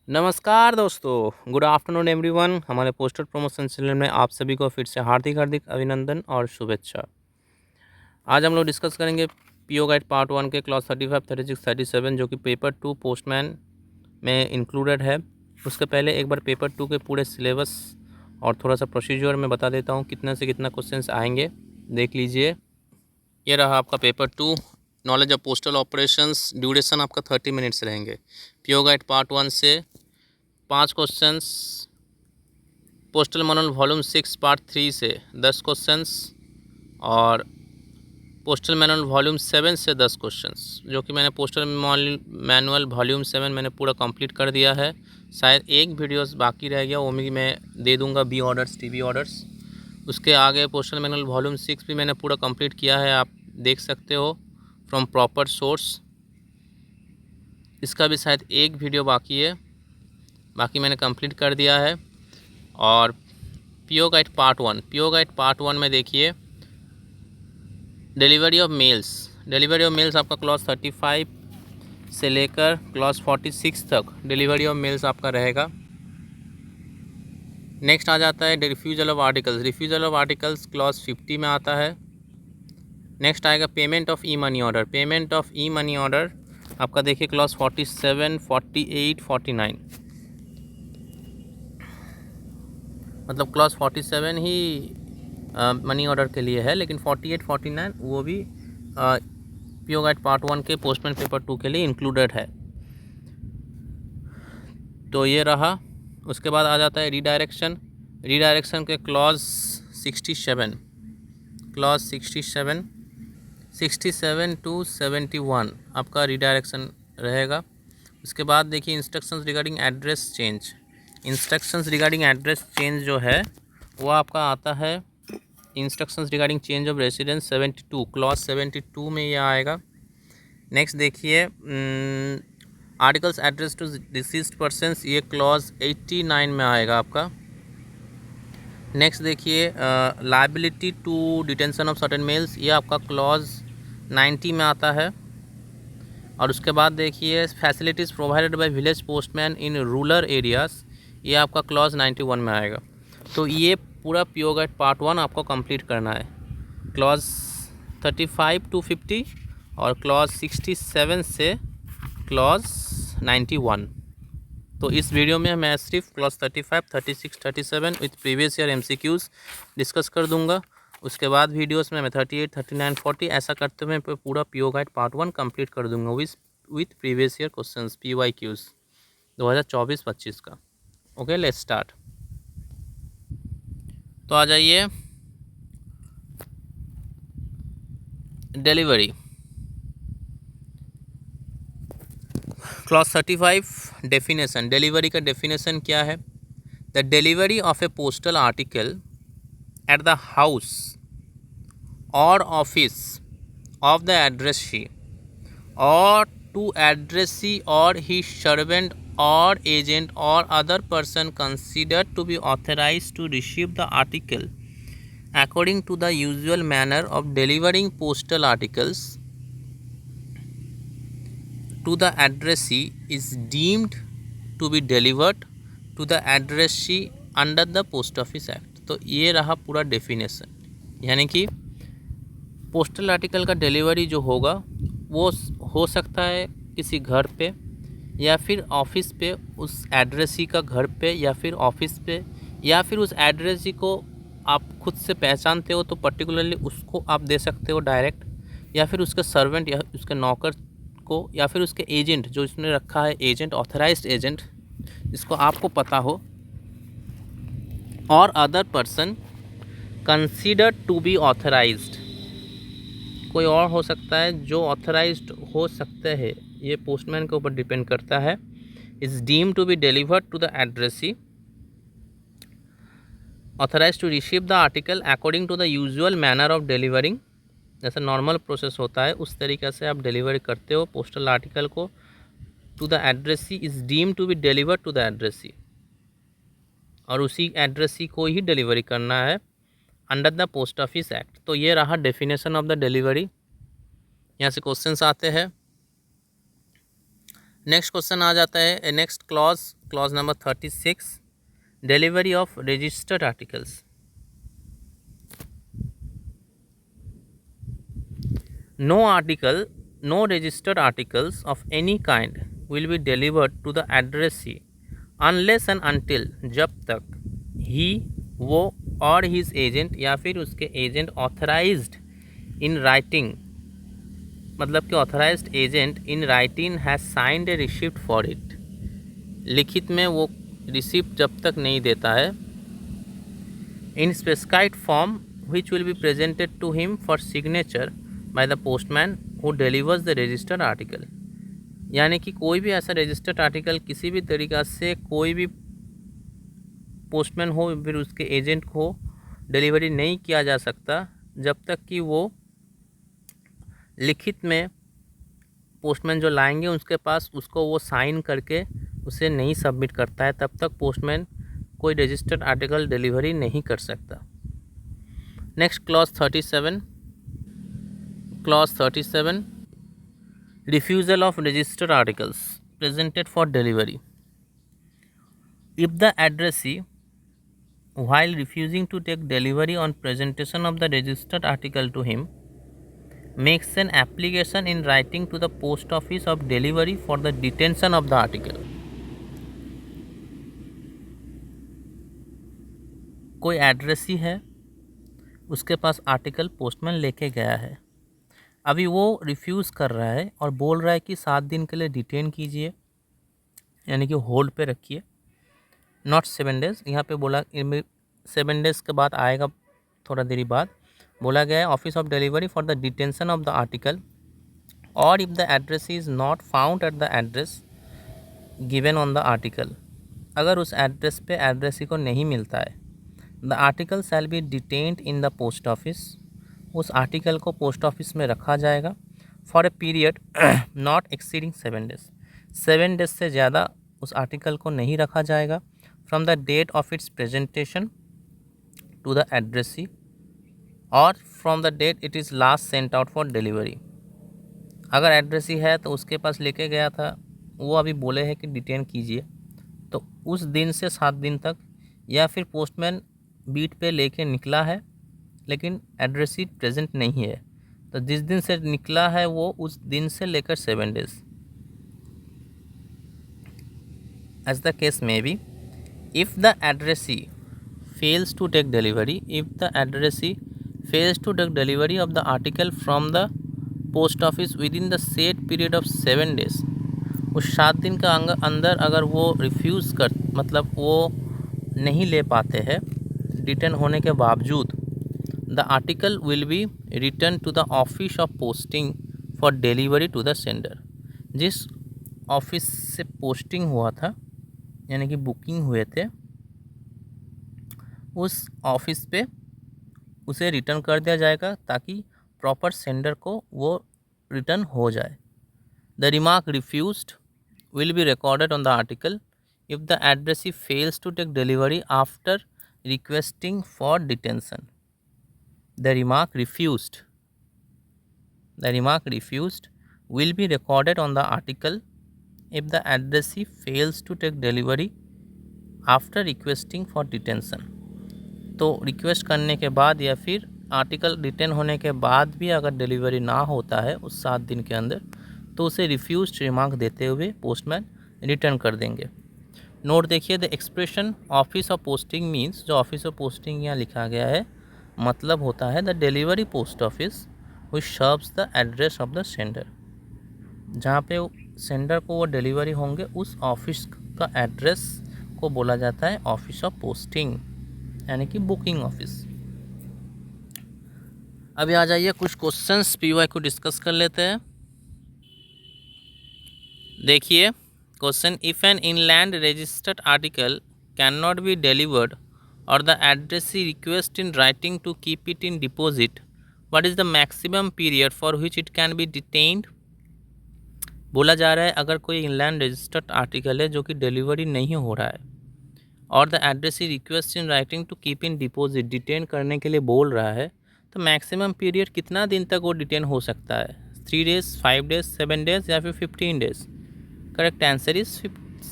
नमस्कार दोस्तों, good afternoon everyone. हमारे पोस्टर प्रमोशन चैनल में आप सभी को फिर से हार्दिक हार्दिक अभिनंदन और शुभेच्छा। आज हम लोग डिस्कस करेंगे पीओ गाइड पार्ट 1 के क्लास 35, 36, 37 जो कि पेपर 2 पोस्टमैन में इंक्लूडेड है। उसके पहले एक बार पेपर 2 के पूरे सिलेबस और थोड़ा सा प्रोसीजर में बता देता हूँ कितना से कितना क्वेश्चंस आएंगे, देख लीजिए। ये रहा आपका paper 2, knowledge of postal operations. Duration आपका 30 मिनट्स रहेंगे। पीओ गाइड पार्ट 1 से 5 questions, postal manual volume 6 part 3 से 10 क्वेश्चंस और पोस्टल मैनुअल वॉल्यूम 7 से 10 क्वेश्चंस, जो कि मैंने पोस्टल मैनुअल वॉल्यूम 7 मैंने पूरा कंप्लीट कर दिया है। शायद एक वीडियोस बाकी रह गया, वो भी मैं दे दूंगा, बी ऑर्डर्स, टीबी ऑर्डर्स। उसके आगे पोस्टल मैनुअल वॉल्यूम 6 भी मैंने पूरा कंप्लीट किया है, आप देख सकते हो, फ्रॉम प्रॉपर सोर्स। इसका भी शायद एक वीडियो बाकी है, बाकी मैंने कंप्लीट कर दिया है। और पीओ गाइड पार्ट 1 में देखिए, डिलीवरी ऑफ मेल्स आपका क्लॉज 35 से लेकर क्लॉज 46 तक डिलीवरी ऑफ मेल्स आपका रहेगा। नेक्स्ट आ जाता है रिफ्यूजल ऑफ आर्टिकल्स क्लॉज 50 में आता है। नेक्स्ट आएगा payment of E money order आपका देखिए क्लॉज 47, 48, 49, मतलब क्लॉज 47 ही मनी ऑर्डर के लिए है, लेकिन 48, 49 वो भी पीओ गाइड पार्ट 1 के पोस्टमैन पेपर 2 के लिए इंक्लूडेड है। तो ये रहा। उसके बाद आ जाता है रीडायरेक्शन के क्लॉज 67, क्लॉज 67 टू 71 आपका रीडायरेक्शन रहेगा। उसके बाद देखिए इंस्ट्रक्शंस रिगार्डिंग एड्रेस चेंज जो है वो आपका आता है। Instructions regarding change of residence 72, clause 72 में ये आएगा। नेक्स्ट देखिए articles address to deceased persons, ये क्लॉज 89 में आएगा आपका। नेक्स्ट देखिए liability to detention of certain males, ये आपका क्लॉज 90 में आता है। और उसके बाद देखिए facilities provided by village postman in rural areas, ये आपका क्लॉज 91 में आएगा। तो ये पूरा पीओ गाइड पार्ट 1 आपको कंप्लीट करना है, क्लॉज 35 टू 50 और क्लॉज 67 से क्लॉज 91। तो इस वीडियो में मैं सिर्फ clause 35, 36, 37 with previous year MCQs discuss कर दूंगा। उसके बाद वीडियोस में मैं 38, 39, 40 ऐसा करते हुए पूरा पीओ गाइड पार्ट 1 कंप्लीट कर दूंगा with previous year questions, PYQs 2024-25 का। Okay, let's start. तो आ जाइए डिलीवरी, क्लॉज 35 डेफिनेशन। डिलीवरी का डेफिनेशन क्या है? The delivery of A postal article at the house or office of the addressee or to addressee or his servant or agent or other person considered to be authorized to receive the article according to the usual manner of delivering postal articles to the addressee is deemed to be delivered to the addressee under the post office act. तो ये रहा पूरा definition, यानी कि postal article का delivery जो होगा वो हो सकता है किसी घर पे या फिर ऑफिस पे, उस एड्रेसी का घर पे या फिर ऑफिस पे, या फिर उस एड्रेसी को आप खुद से पहचानते हो तो पर्टिकुलरली उसको आप दे सकते हो डायरेक्ट, या फिर उसके सर्वेंट या उसके नौकर को, या फिर उसके एजेंट जो इसने रखा है, एजेंट, ऑथराइज्ड एजेंट जिसको आपको पता हो, और other person considered to be authorised, कोई और हो सकता है जो ऑथराइज्ड हो सकते हैं, ये पोस्टमैन के ऊपर डिपेंड करता है। Is deem to be delivered to the addressee authorise to receive the article according to the usual manner of delivering, जैसा नॉर्मल प्रोसेस होता है उस तरीके से आप डिलीवरी करते हो पोस्टल आर्टिकल को to the addressee. Is deem to be delivered to the addressee, और उसी एड्रेसी को ही डिलीवरी करना है under the post office act. तो ये रहा डेफिनेशन ऑफ द डिलीवरी। यहाँ से क्वेश्चंस आते हैं। नेक्स्ट क्वेश्चन आ जाता है, next clause number 36, delivery of registered articles. No registered articles of any kind will be delivered to the addressee unless and until, जब तक he, वो और his agent या फिर उसके एजेंट ऑथराइज्ड इन राइटिंग, मतलब कि authorised agent in writing has signed A receipt for it, लिखित में वो रिसिप्ट जब तक नहीं देता है, इन specified form which will be presented to him for signature by the postman who delivers the registered article। यानी कि कोई भी ऐसा रजिस्टर्ड आर्टिकल किसी भी तरीक़ा से कोई भी पोस्टमैन हो फिर उसके एजेंट को डिलीवरी नहीं किया जा सकता जब तक कि वो लिखित में पोस्टमैन जो लाएंगे उसके पास उसको वो साइन करके उसे नहीं सबमिट करता है, तब तक पोस्टमैन कोई रजिस्टर्ड आर्टिकल डिलीवरी नहीं कर सकता। Next clause 37, refusal of registered articles presented for delivery। If the addressee, while refusing to take delivery on presentation of the registered article to him, makes an application in writing to the post office of delivery for the detention of the article। कोई addressee है, उसके पास article postman लेके गया है, अभी वो refuse कर रहा है और बोल रहा है कि 7 दिन के लिए डिटेन कीजिए, यानी कि होल्ड पे रखिए, नॉट 7 डेज़। यहाँ पे बोला 7 डेज़ के बाद आएगा, थोड़ा देरी बाद बोला गया है office of delivery for the detention of the article, or if the address is not found at the address given on the article, अगर उस एड्रेस पे एड्रेसी को नहीं मिलता है, the article shall be detained in the post office, उस article को post office में रखा जाएगा for a period not exceeding 7 days, 7 days से ज़्यादा उस आर्टिकल को नहीं रखा जाएगा, from the date of its presentation to the addressee or from the date it is last sent out for delivery. अगर एड्रेसी है तो उसके पास लेके गया था, वो अभी बोले हैं कि डिटेन कीजिए, तो उस दिन से 7 दिन तक, या फिर पोस्टमैन बीट पे लेके निकला है लेकिन एड्रेसी प्रेजेंट नहीं है, तो जिस दिन से निकला है वो उस दिन से लेकर 7 days. As the case may be, if the addressee fails to take delivery, of the article from the post office within the set period of 7 days, उस 7 दिन का अंदर अगर वो रिफ्यूज़ कर, मतलब वो नहीं ले पाते हैं रिटर्न होने के बावजूद, the article will be return to the office of posting for delivery to the sender. जिस ऑफिस से पोस्टिंग हुआ था, यानी कि बुकिंग हुए थे, उस ऑफिस पे उसे रिटर्न कर दिया जाएगा ताकि प्रॉपर सेंडर को वो रिटर्न हो जाए। The remark refused will be recorded on the article if the addressee fails to take delivery after requesting for detention। The remark refused will be recorded on the article if the addressee fails to take delivery after requesting for detention। तो request करने के बाद या फिर article detain होने के बाद भी अगर डिलीवरी ना होता है उस 7 दिन के अंदर, तो उसे रिफ्यूज्ड रिमार्क देते हुए पोस्टमैन रिटर्न कर देंगे। नोट देखिए, the expression office of posting means, जो ऑफिस ऑफ पोस्टिंग यहाँ लिखा गया है, मतलब होता है the delivery post office which serves the address of the sender. जहाँ पे सेंडर को वो डिलीवरी होंगे उस ऑफिस का एड्रेस को बोला जाता है ऑफिस ऑफ पोस्टिंग, यानी कि बुकिंग ऑफिस। अभी आ जाइए कुछ क्वेश्चंस पीवाई को डिस्कस कर लेते हैं। देखिए question, if an inland registered article can not be delivered और the addressee request in writing to keep it in deposit, what is the maximum period for which it can be detained. बोला जा रहा है अगर कोई inland registered article है जो कि डिलीवरी नहीं हो रहा है और the addressee request in writing to keep in deposit, detain करने के लिए बोल रहा है, तो मैक्सिमम पीरियड कितना दिन तक वो डिटेन हो सकता है? 3 डेज़, 5 डेज़, 7 डेज़ या फिर 15 days? Correct answer is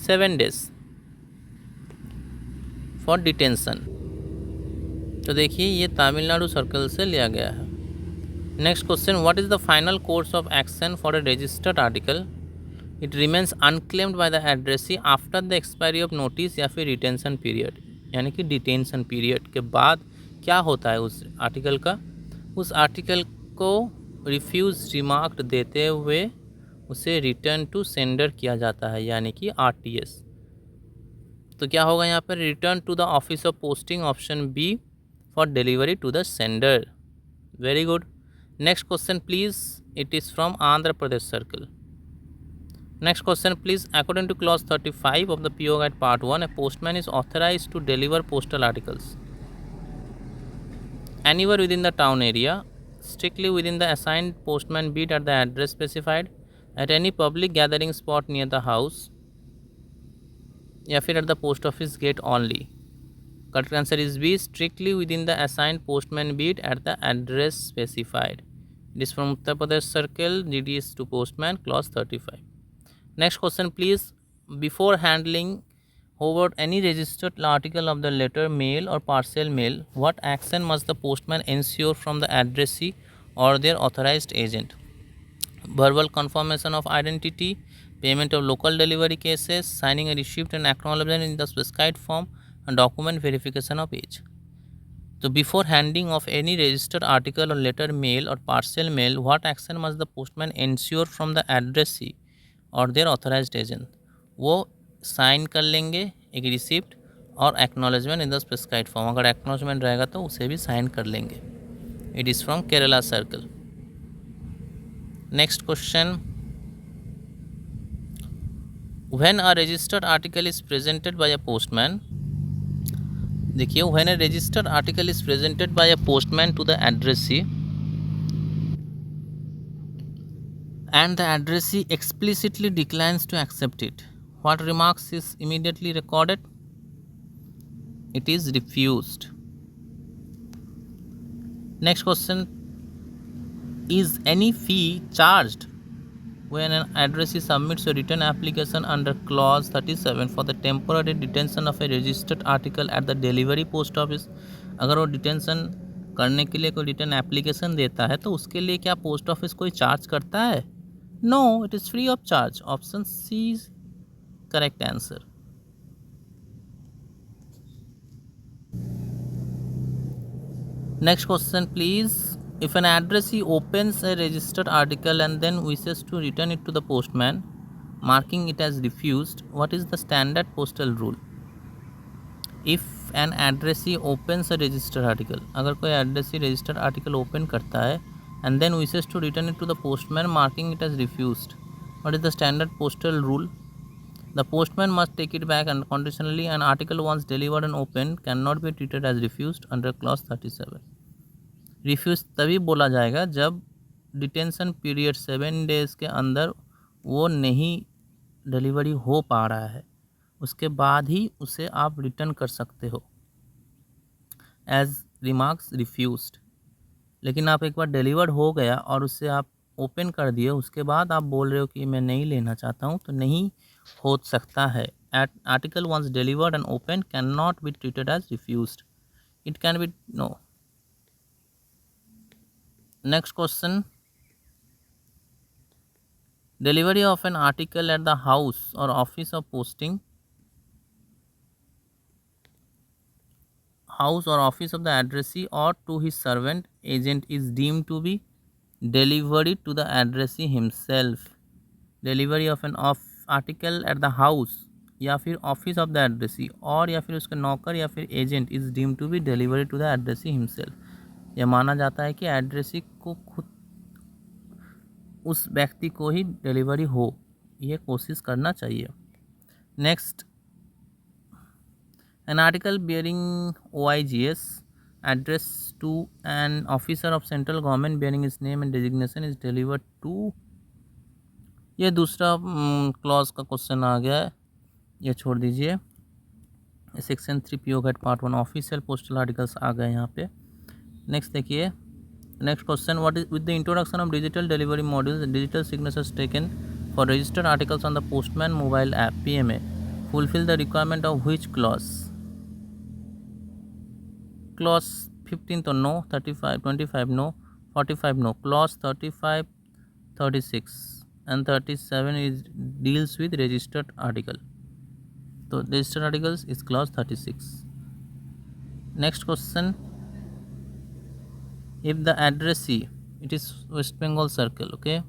7 days for detention. तो देखिए ये तमिलनाडु सर्कल से लिया गया है। Next question, what is the final course of action for a registered article? It remains unclaimed by the addressee after the expiry of notice या फिर retention period, यानी कि डिटेंशन पीरियड के बाद क्या होता है उस आर्टिकल का? उस आर्टिकल को रिफ्यूज रिमार्क देते हुए उसे रिटर्न टू सेंडर किया जाता है, यानी कि RTS। तो क्या होगा यहाँ पर? Return to the office of posting, option B for delivery to the sender. Very good. Next question please, it is from Andhra Pradesh circle. Next question please. According to clause 35 of the PO Guide Part 1, a postman is authorized to deliver postal articles anywhere within the town area, strictly within the assigned postman beat at the address specified, at any public gathering spot near the house, या फिर at the post office gate only. Correct answer is B, strictly within the assigned postman beat at the address specified. It is from Uttar Pradesh Circle, GDS to postman, clause 35. Next question please. Before handling over any registered article of the letter, mail or parcel mail, what action must the postman ensure from the addressee or their authorized agent? Verbal confirmation of identity, payment of local delivery cases, signing a receipt and acknowledgement in the specified form, and document verification of age. So before handing of any registered article or letter, mail or parcel mail, what action must the postman ensure from the addressee or their authorised agent? वो sign कर लेंगे एक receipt और acknowledgement in the specified form. अगर acknowledgement रहेगा तो उसे भी साइन कर लेंगे। It is from Kerala circle. Next question, when a registered article is presented by a postman, देखिए when a registered article is presented by a postman to the addressee and the addressee explicitly declines to accept it, what remarks is immediately recorded? It is refused. Next question, is any fee charged when an addressee submits a written application under clause 37 for the temporary detention of a registered article at the delivery post office? अगर वो detention करने के लिए कोई return application देता है तो उसके लिए क्या पोस्ट ऑफिस कोई चार्ज करता है? No, it is free of charge. Option C is correct answer. Next question please. If an addressee opens a registered article and then wishes to return it to the postman, marking it as refused, what is the standard postal rule? If an addressee opens a registered article, अगर कोई addressee registered article open करता है and then wishes to return it to the postman, marking it as refused, what is the standard postal rule? The postman must take it back unconditionally. An article once delivered and opened cannot be treated as refused under clause 37. Refuse तभी बोला जाएगा जब detention period 7 days के अंदर वो नहीं delivery हो पा रहा है, उसके बाद ही उसे आप रिटर्न कर सकते हो एज रिमार्क्स रिफ्यूज्ड। लेकिन आप एक बार डिलीवर्ड हो गया और उससे आप ओपन कर दिए, उसके बाद आप बोल रहे हो कि मैं नहीं लेना चाहता हूँ, तो नहीं हो सकता है। Article once delivered and open can not be treated as refused, it can be no. Next question, delivery of an article at the house or office of posting, house or office of the addressee or to his servant agent is deemed to be delivery to the addressee himself. Delivery of an article at the house या फिर office of the addressee और या फिर उसके नौकर या फिर agent is deem to be delivery to the addressee himself. यह माना जाता है कि एड्रेसी को खुद उस व्यक्ति को ही डिलीवरी हो, ये कोशिश करना चाहिए। Next, an article bearing OIGS address to an officer of central government bearing his name and designation is delivered to, ये दूसरा क्लॉज का क्वेश्चन आ गया है, ये छोड़ दीजिए। Section 3 PO Guide Part 1 official postal articles आ गए यहाँ पे। नेक्स्ट देखिए, next question, what is with the introduction of digital delivery modules digital signatures taken for registered articles on the Postman mobile app PMA fulfill the requirement of which clause? Clause 15 तो no, 35 25 no, 45 no. Clause 35, 36 and 37 is deals with registered article. So registered articles is clause 36. Next question, if the addressee, it is West Bengal Circle, okay,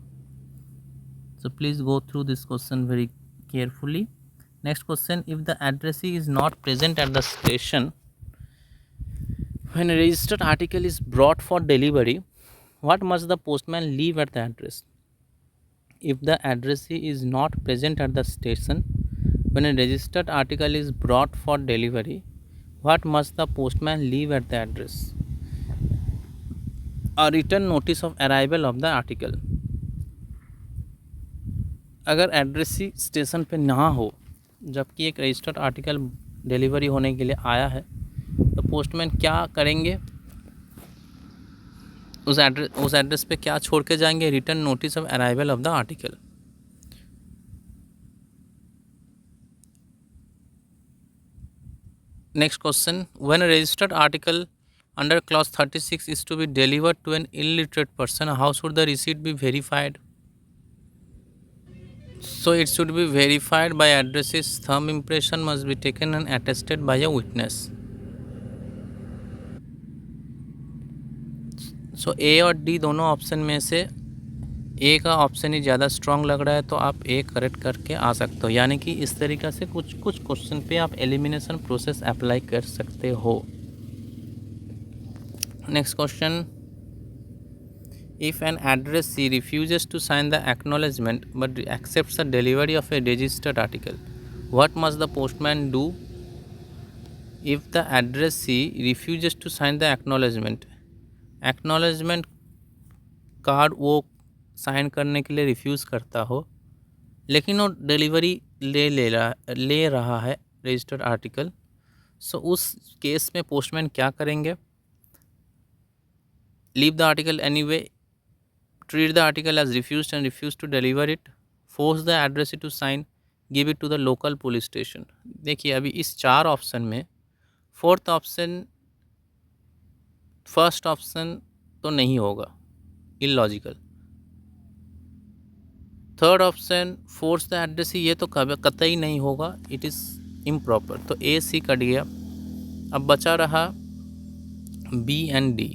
so please go through this question very carefully. Next question, if the addressee is not present at the station when a registered article is brought for delivery, what must the postman leave at the address? If the addressee is not present at the station when a registered article is brought for delivery, what must the postman leave at the address? A written notice of arrival of the article. अगर addressee station पे ना हो जबकि एक registered article delivery होने के लिए आया है, तो पोस्टमैन क्या करेंगे? उस एड्रेस पे क्या छोड़ के जाएंगे? Return notice of arrival of the article. Next question, when a registered article under clause 36 is to be delivered to an illiterate person, how should the receipt be verified? So it should be verified by address's thumb impression must be taken and attested by a witness. So A और D दोनों option में से ए का option ही ज़्यादा strong लग रहा है, तो आप ए करेक्ट करके आ सकते हो. यानी कि इस तरीक़ा से कुछ क्वेश्चन पे आप एलिमिनेशन प्रोसेस अप्लाई कर सकते हो. Next question, if an addressee refuses to sign the acknowledgement but accepts the delivery of a registered article, what must the postman do? If the addressee refuses to sign the acknowledgement card वो sign करने के लिए refuse करता हो, लेकिन वो delivery ले रहा है रजिस्टर्ड आर्टिकल, सो उस केस में पोस्टमैन क्या करेंगे? Leave the article anyway, treat the article as refused and refuse to deliver it, force the addressee to sign, give it to the local police station. देखिए अभी इस 4 ऑप्शन में fourth option, first option तो नहीं होगा, illogical. Third option force the addressee, ये तो कतई नहीं होगा, इट इज़ इम्प्रॉपर. तो ए सी कट गया. अब बचा रहा B and D.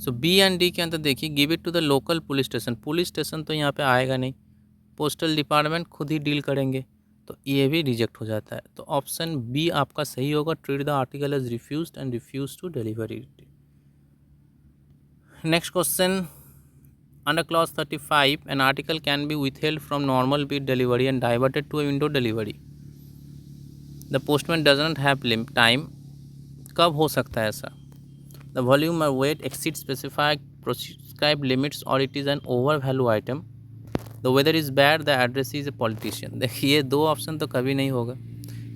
So B and D के अंदर देखिए, give it to the local police station. Police station तो यहाँ पे आएगा नहीं, पोस्टल डिपार्टमेंट खुद ही डील करेंगे, तो ये भी रिजेक्ट हो जाता है. तो ऑप्शन बी आपका सही होगा, treat the article as refused and refuse to deliver it. Next question, under clause 35 an article can be withheld from normal bid delivery and diverted to a window delivery. The postman doesn't have time. कब हो सकता है ऐसा? The volume or weight exceeds specified prescribed limits or it is an overvalue item. The weather is bad, the addressee is a politician. देखिए 2 option तो कभी नहीं होगा.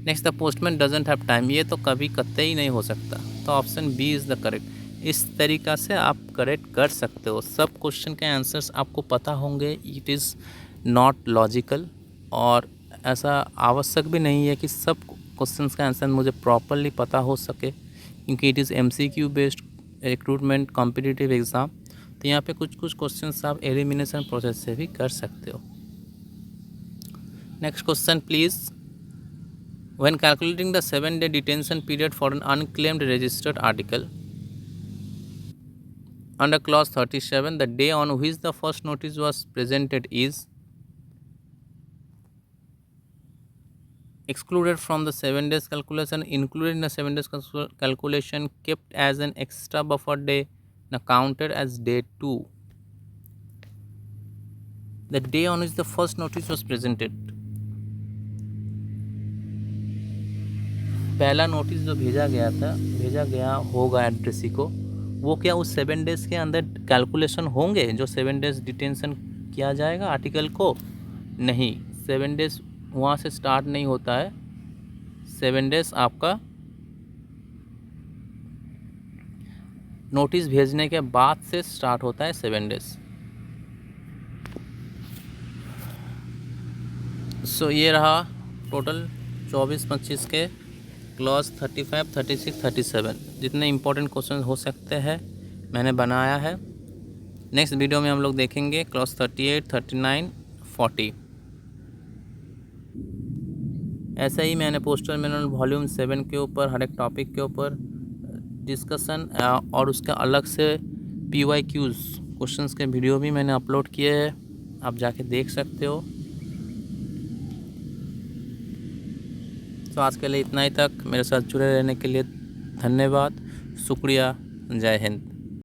Next, the postman doesn't have time, ये तो कभी कतई नहीं हो सकता. तो option B is the correct. इस तरीक़ा से आप करेक्ट कर सकते हो. सब क्वेश्चन के आंसर्स आपको पता होंगे. इट इज़ नॉट लॉजिकल और ऐसा आवश्यक भी नहीं है कि सब क्वेश्चन का आंसर मुझे प्रॉपरली पता हो सके, क्योंकि it is MCQ based recruitment competitive exam. तो यहाँ पे कुछ क्वेश्चंस आप एलिमिनेशन प्रोसेस से भी कर सकते हो. Next question please, when calculating the 7-day detention period for an unclaimed registered article under clause 37, the day on which the first notice was presented is excluded from the 7 days calculation, included in the 7 days calculation, kept as an extra buffer day, now counted as day 2. The day on which the first notice was presented. पहला notice जो भेजा गया होगा addressee को, वो क्या उस 7 days के अंदर कैलकुलेशन होंगे जो 7 डेज़ डिटेंशन किया जाएगा आर्टिकल को? नहीं, 7 डेज़ वहाँ से स्टार्ट नहीं होता है. 7 डेज़ आपका नोटिस भेजने के बाद से स्टार्ट होता है. 7 डेज़ सो ये रहा टोटल 24-25 के क्लॉज 35, 36, 37 जितने इम्पोर्टेंट क्वेश्चन हो सकते हैं मैंने बनाया है। नेक्स्ट वीडियो में हम लोग देखेंगे क्लॉज 38, 39, 40। ऐसे ही मैंने पोस्टर मैनुअल वॉल्यूम 7 के ऊपर हर एक टॉपिक के ऊपर डिस्कशन और उसका अलग से PYQs क्वेश्चंस के वीडियो भी मैंने अपलोड किए हैं, आप जाके देख सकते हो। तो आज के लिए इतना ही तक। मेरे साथ जुड़े रहने के लिए धन्यवाद, शुक्रिया, जय हिंद।